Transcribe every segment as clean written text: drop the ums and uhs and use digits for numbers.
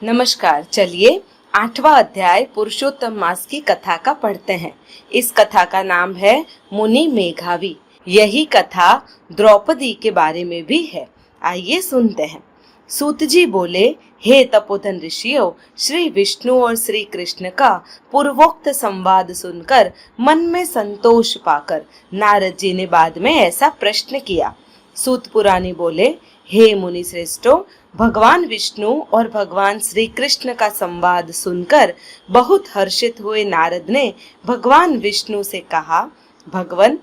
नमस्कार। चलिए 8वां अध्याय पुरुषोत्तम मास की कथा का पढ़ते हैं। इस कथा का नाम है मुनि मेघावी। यही कथा द्रौपदी के बारे में भी है। आइए सुनते हैं। सूत जी बोले, हे तपोधन ऋषियों, श्री विष्णु और श्री कृष्ण का पूर्वोक्त संवाद सुनकर मन में संतोष पाकर नारद जी ने बाद में ऐसा प्रश्न किया। सूत पुराणी बोले, हे मुनि श्रेष्ठों, भगवान विष्णु और भगवान श्री कृष्ण का संवाद सुनकर बहुत हर्षित हुए नारद ने भगवान विष्णु से कहा, भगवान,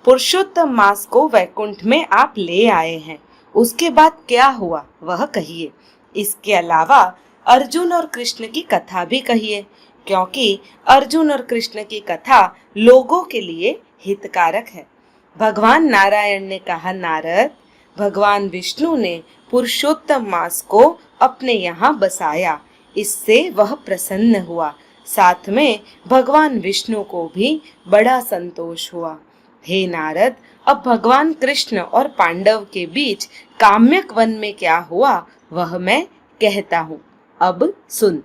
पुरुषोत्तम मास को वैकुंठ में आप ले आए हैं, उसके बाद क्या हुआ वह कहिए। इसके अलावा अर्जुन और कृष्ण की कथा भी कहिए, क्योंकि अर्जुन और कृष्ण की कथा लोगों के लिए हितकारक है। भगवान नारायण ने कहा, नारद, भगवान विष्णु ने पुरुषोत्तम मास को अपने यहाँ बसाया, इससे वह प्रसन्न हुआ। साथ में भगवान विष्णु को भी बड़ा संतोष हुआ। हे नारद, अब भगवान कृष्ण और पांडव के बीच काम्यक वन में क्या हुआ वह मैं कहता हूँ, अब सुन।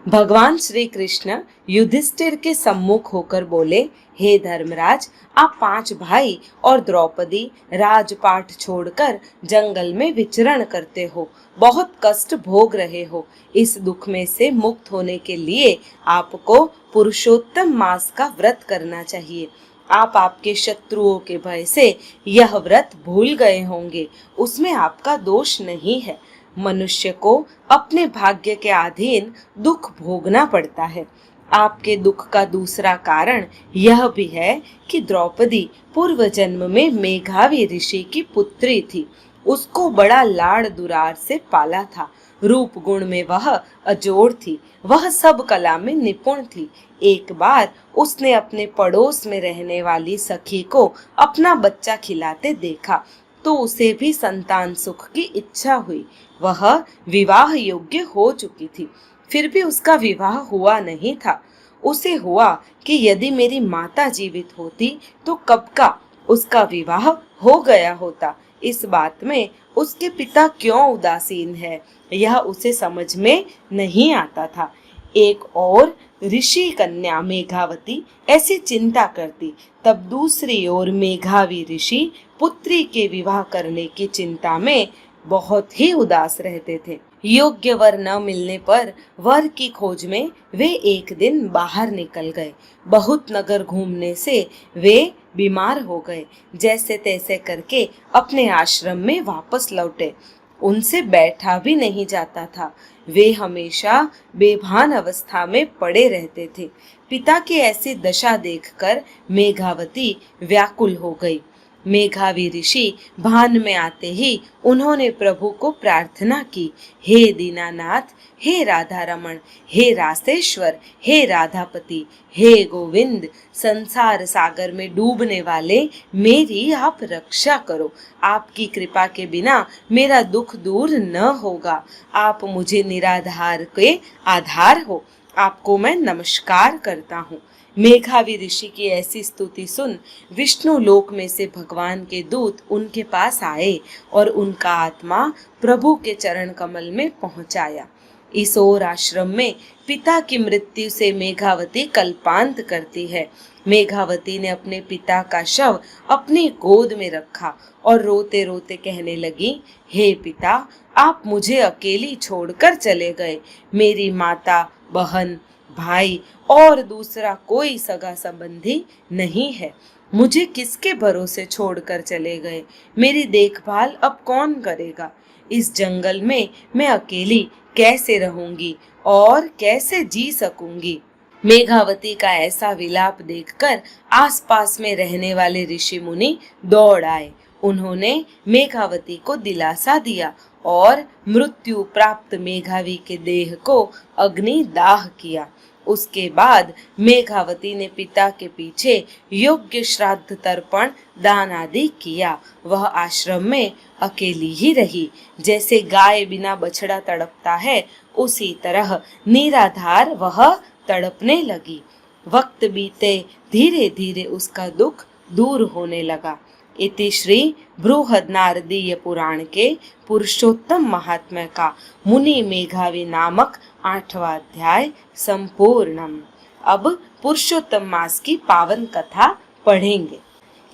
भगवान श्री कृष्ण युधिष्ठिर के सम्मुख होकर बोले, हे धर्मराज, आप 5 भाई और द्रौपदी राजपाट छोड़कर जंगल में विचरण करते हो, बहुत कष्ट भोग रहे हो। इस दुख में से मुक्त होने के लिए आपको पुरुषोत्तम मास का व्रत करना चाहिए। आप आपके शत्रुओं के भय से यह व्रत भूल गए होंगे, उसमें आपका दोष नहीं है। मनुष्य को अपने भाग्य के अधीन दुख भोगना पड़ता है। आपके दुख का दूसरा कारण यह भी है कि द्रौपदी पूर्व जन्म में मेघावी ऋषि की पुत्री थी। उसको बड़ा लाड़ दुरार से पाला था। रूप गुण में वह अजोड़ थी, वह सब कला में निपुण थी। एक बार उसने अपने पड़ोस में रहने वाली सखी को अपना बच्चा खिलाते देखा तो उसे भी संतान सुख की इच्छा हुई। वह विवाह योग्य हो चुकी थी, फिर भी उसका विवाह हुआ नहीं था। उसे हुआ कि यदि मेरी माता जीवित होती तो कब का उसका विवाह हो गया होता। इस बात में उसके पिता क्यों उदासीन है, यह उसे समझ में नहीं आता था। एक और ऋषि कन्या मेघावती ऐसी चिंता करती, तब दूसरी ओर मेघावी ऋषि पुत्री के विवाह करने की चिंता में बहुत ही उदास रहते थे। योग्य वर न मिलने पर वर की खोज में वे एक दिन बाहर निकल गए। बहुत नगर घूमने से वे बीमार हो गए। जैसे तैसे करके अपने आश्रम में वापस लौटे। उनसे बैठा भी नहीं जाता था। वे हमेशा बेभान अवस्था में पड़े रहते थे। पिता की ऐसी दशा देखकर मेघावती व्याकुल हो गई। मेघावी ऋषि भान में आते ही उन्होंने प्रभु को प्रार्थना की, हे दीनानाथ, हे राधा रमण, हे रासेश्वर, हे राधापति, हे गोविंद, संसार सागर में डूबने वाले मेरी आप रक्षा करो। आपकी कृपा के बिना मेरा दुख दूर न होगा। आप मुझे निराधार के आधार हो। आपको मैं नमस्कार करता हूँ। मेघावी ऋषि की ऐसी स्तुति सुन विष्णु लोक में से भगवान के दूत उनके पास आए और उनका आत्मा प्रभु के चरण कमल में पहुंचाया। इस ओर आश्रम में पिता की मृत्यु से मेघावती कल्पांत करती है। मेघावती ने अपने पिता का शव अपनी गोद में रखा और रोते रोते कहने लगी, हे पिता, आप मुझे अकेली छोड़कर चले गए। मेरी माता, बहन, भाई और दूसरा कोई सगा संबंधी नहीं है। मुझे किसके भरोसे छोड़कर चले गए? मेरी देखभाल अब कौन करेगा? इस जंगल में मैं अकेली कैसे रहूंगी और कैसे जी सकूंगी? मेघावती का ऐसा विलाप देखकर आसपास में रहने वाले ऋषि मुनि दौड़ आए। उन्होंने मेघावती को दिलासा दिया और मृत्यु प्राप्त मेघावी के देह को अग्नि दाह किया। उसके बाद मेघावती ने पिता के पीछे योग्य श्राद्ध तर्पण दान आदि किया। वह आश्रम में अकेली ही रही। जैसे गाय बिना बछड़ा तड़पता है, उसी तरह निराधार वह तड़पने लगी। वक्त बीते धीरे धीरे उसका दुख दूर होने लगा। इति श्री बृहदनारदीय पुराण के पुरुषोत्तम महात्म्य का मुनि मेघावी नामक 8वां अध्याय संपूर्णम। अब पुरुषोत्तम मास की पावन कथा पढ़ेंगे।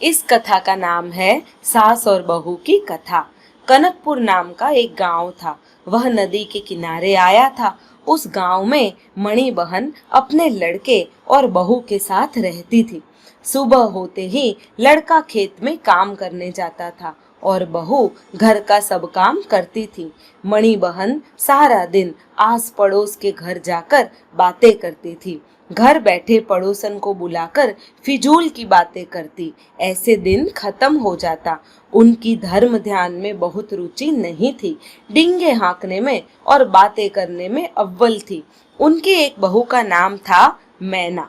इस कथा का नाम है सास और बहू की कथा। कनकपुर नाम का एक गांव था। वह नदी के किनारे आया था। उस गांव में मणि बहन अपने लड़के और बहू के साथ रहती थी। सुबह होते ही लड़का खेत में काम करने जाता था और बहू घर का सब काम करती थी। मणि बहन सारा दिन आस पड़ोस के घर जाकर बातें करती थी। घर बैठे पड़ोसन को बुलाकर फिजूल की बातें करती। ऐसे दिन खत्म हो जाता। उनकी धर्म ध्यान में बहुत रुचि नहीं थी। डिंगे हाँकने में और बातें करने में अव्वल थी। उनकी एक बहू का नाम था मैना।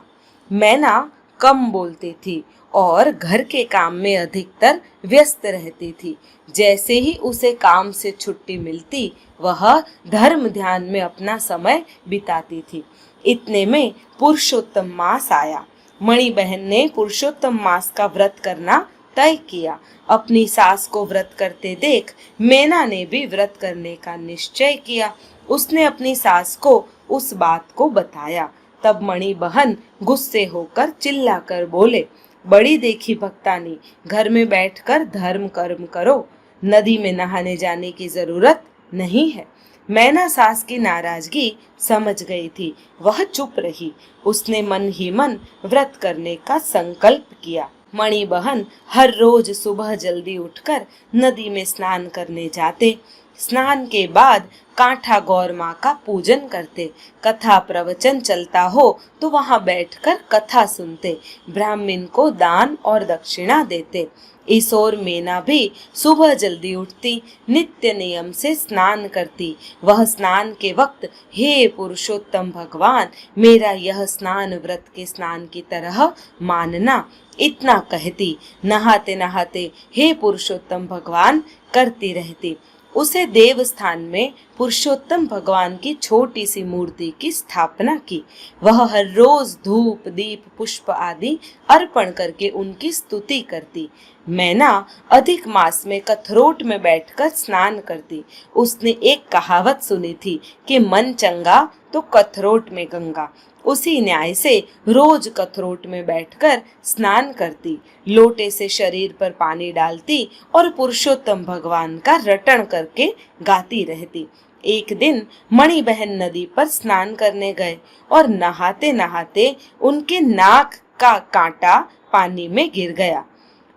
मैना कम बोलती थी और घर के काम में अधिकतर व्यस्त रहती थी। जैसे ही उसे काम से छुट्टी मिलती, वह धर्म ध्यान में अपना समय बिताती थी। इतने में पुरुषोत्तम मास आया। मणि बहन ने पुरुषोत्तम मास का व्रत करना तय किया। अपनी सास को व्रत करते देख मैना ने भी व्रत करने का निश्चय किया। उसने अपनी सास को उस बात को बताया। तब मणि बहन गुस्से होकर चिल्लाकर बोले, बड़ी देखी भक्तानी, घर में बैठकर धर्म कर्म करो, नदी में नहाने जाने की जरूरत नहीं है। मैना सास की नाराजगी समझ गई थी। वह चुप रही। उसने मन ही मन व्रत करने का संकल्प किया। मणि बहन हर रोज सुबह जल्दी उठकर नदी में स्नान करने जाते। स्नान के बाद कांठा गौर माँ का पूजन करते। कथा प्रवचन चलता हो तो वहां बैठकर कथा सुनते। ब्राह्मण को दान और दक्षिणा देते। इस ओर मैना भी सुबह जल्दी उठती, नित्य नियम से स्नान करती। वह स्नान के वक्त, हे पुरुषोत्तम भगवान, मेरा यह स्नान व्रत के स्नान की तरह मानना, इतना कहती। नहाते नहाते हे पुरुषोत्तम भगवान करती रहती। उसे देव स्थान में पुरुषोत्तम भगवान की छोटी सी मूर्ति की स्थापना की। वह हर रोज धूप दीप पुष्प आदि अर्पण करके उनकी स्तुति करती। मैना अधिक मास में कथरोट में बैठकर स्नान करती। उसने एक कहावत सुनी थी कि मन चंगा तो कथरोट में गंगा। उसी न्याय से रोज कथरोट में बैठकर स्नान करती। लोटे से शरीर पर पानी डालती और पुरुषोत्तम भगवान का रटन करके गाती रहती। एक दिन मणि बहन नदी पर स्नान करने गए और नहाते नहाते उनके नाक का कांटा पानी में गिर गया।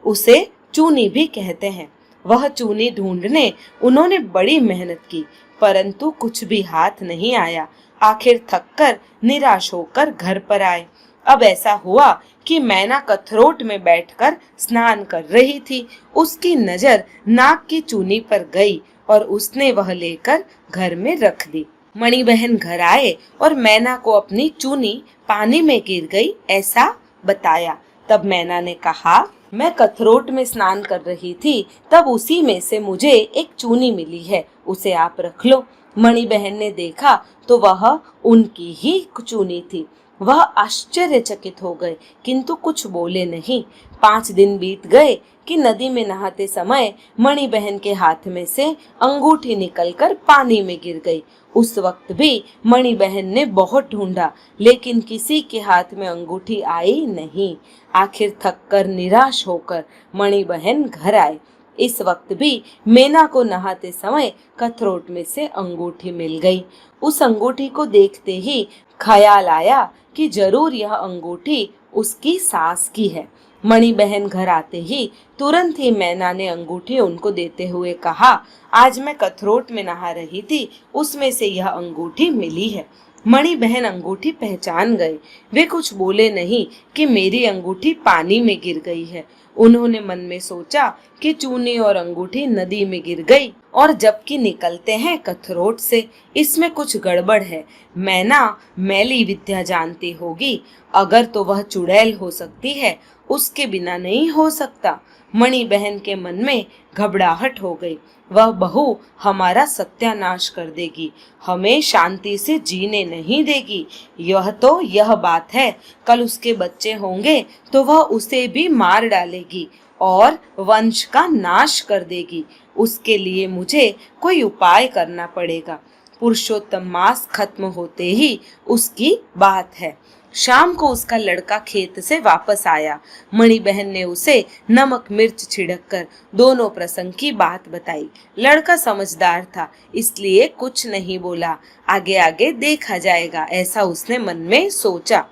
उसे चूनी भी कहते हैं। वह चूनी ढूंढने उन्होंने बड़ी मेहनत की, परंतु कुछ भी हाथ नहीं आया। आखिर थककर निराश होकर घर पर आए। अब ऐसा हुआ कि मैना कथरोट में बैठकर स्नान कर रही थी। उसकी नजर नाक की चूनी पर गई और उसने वह लेकर घर में रख दी। मणि बहन घर आए और मैना को अपनी चूनी पानी में गिर गई ऐसा बताया। तब मैना ने कहा, मैं कथरोट में स्नान कर रही थी, तब उसी में से मुझे एक चूनी मिली है, उसे आप रख लो। मणि बहन ने देखा तो वह उनकी ही चूनी थी। वह आश्चर्यचकित हो गए, किंतु कुछ बोले नहीं। 5 दिन बीत गए कि नदी में नहाते समय मणि बहन के हाथ में से अंगूठी निकलकर पानी में गिर गई। उस वक्त भी मणि बहन ने बहुत ढूंढा, लेकिन किसी के हाथ में अंगूठी आई नहीं। आखिर थककर निराश होकर मणि बहन घर आए। इस वक्त भी मैना को नहाते समय कथरोट में से अंगूठी मिल गई। उस अंगूठी को देखते ही ख्याल आया कि जरूर यह अंगूठी उसकी सास की है। मणि बहन घर आते ही तुरंत ही मैना ने अंगूठी उनको देते हुए कहा, आज मैं कथरोट में नहा रही थी, उसमें से यह अंगूठी मिली है। मणि बहन अंगूठी पहचान गए। वे कुछ बोले नहीं कि मेरी अंगूठी पानी में गिर गई है। उन्होंने मन में सोचा कि चूनी और अंगूठी नदी में गिर गई और जबकि निकलते हैं कथरोट से, इसमें कुछ गड़बड़ है। मैना मैली विद्या जानती होगी, अगर तो वह चुड़ैल हो सकती है, उसके बिना नहीं हो सकता। मणि बहन के मन में घबराहट हो गई। वह बहू हमारा सत्यानाश कर देगी, हमें शांति से जीने नहीं देगी। यह बात है, कल उसके बच्चे होंगे तो वह उसे भी मार डालेगी और वंश का नाश कर देगी। उसके लिए मुझे कोई उपाय करना पड़ेगा। पुरुषोत्तम मास खत्म होते ही उसकी बात है। शाम को उसका लड़का खेत से वापस आया। मणि बहन ने उसे नमक मिर्च छिड़क कर दोनों प्रसंग की बात बताई। लड़का समझदार था, इसलिए कुछ नहीं बोला। आगे आगे देखा जाएगा, ऐसा उसने मन में सोचा।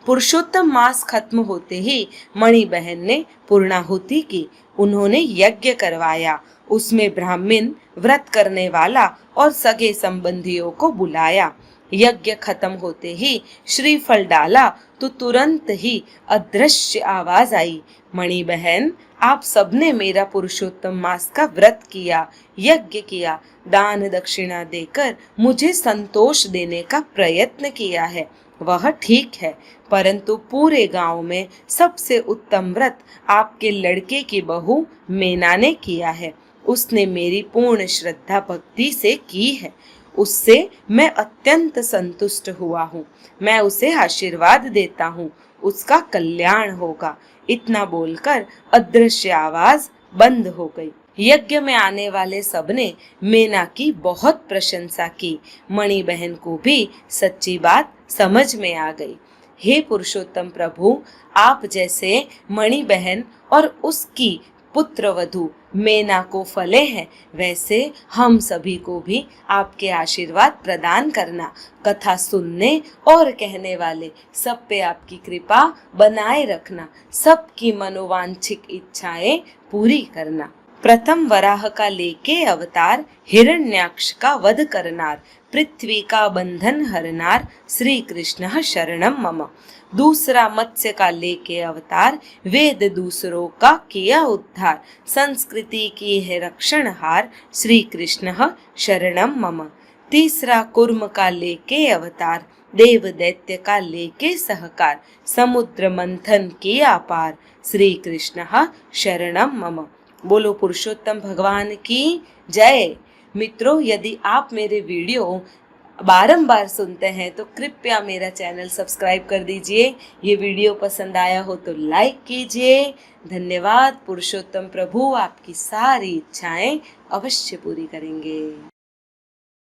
पुरुषोत्तम मास खत्म होते ही मणि बहन ने पूर्णाहुति की। उन्होंने यज्ञ करवाया। उसमें ब्राह्मण, व्रत करने वाला और सगे संबंधियों को बुलाया। यज्ञ खत्म होते ही श्रीफल डाला तो तुरंत ही अदृश्य आवाज आई, मणि बहन, आप सबने मेरा पुरुषोत्तम मास का व्रत किया, यज्ञ किया, दान दक्षिणा देकर मुझे संतोष देने का प्रयत्न किया है, वह ठीक है, परंतु पूरे गांव में सबसे उत्तम व्रत आपके लड़के की बहू मीना ने किया है। उसने मेरी पूर्ण श्रद्धा भक्ति से की है। उससे मैं अत्यंत संतुष्ट हुआ हूँ। मैं उसे आशीर्वाद देता हूँ, उसका कल्याण होगा। इतना बोलकर अदृश्य आवाज बंद हो गई। यज्ञ में आने वाले सबने मीना की बहुत प्रशंसा की। मणि बहन को भी सच्ची बात समझ में आ गई। हे पुरुषोत्तम प्रभु, आप जैसे मणि बहन और उसकी पुत्र वधू मीना को फले हैं, वैसे हम सभी को भी आपके आशीर्वाद प्रदान करना। कथा सुनने और कहने वाले सब पे आपकी कृपा बनाए रखना। सबकी मनोवांछित इच्छाएं पूरी करना। प्रथम वराह का लेके अवतार, हिरण्याक्ष का वध करनार, पृथ्वी का बंधन हरनार, श्री कृष्ण शरणम मम। दूसरा मत्स्य का लेके अवतार, वेद दूसरों का किया उद्धार, संस्कृति की है रक्षणहार, श्री कृष्ण शरणम मम। तीसरा कुर्म का लेके अवतार, देव दैत्य का लेके सहकार, समुद्र मंथन किया पार, श्री कृष्ण शरणम मम। बोलो पुरुषोत्तम भगवान की जय। मित्रों, यदि आप मेरे वीडियो बारंबार सुनते हैं तो कृपया मेरा चैनल सब्सक्राइब कर दीजिए। ये वीडियो पसंद आया हो तो लाइक कीजिए। धन्यवाद। पुरुषोत्तम प्रभु आपकी सारी इच्छाएं अवश्य पूरी करेंगे।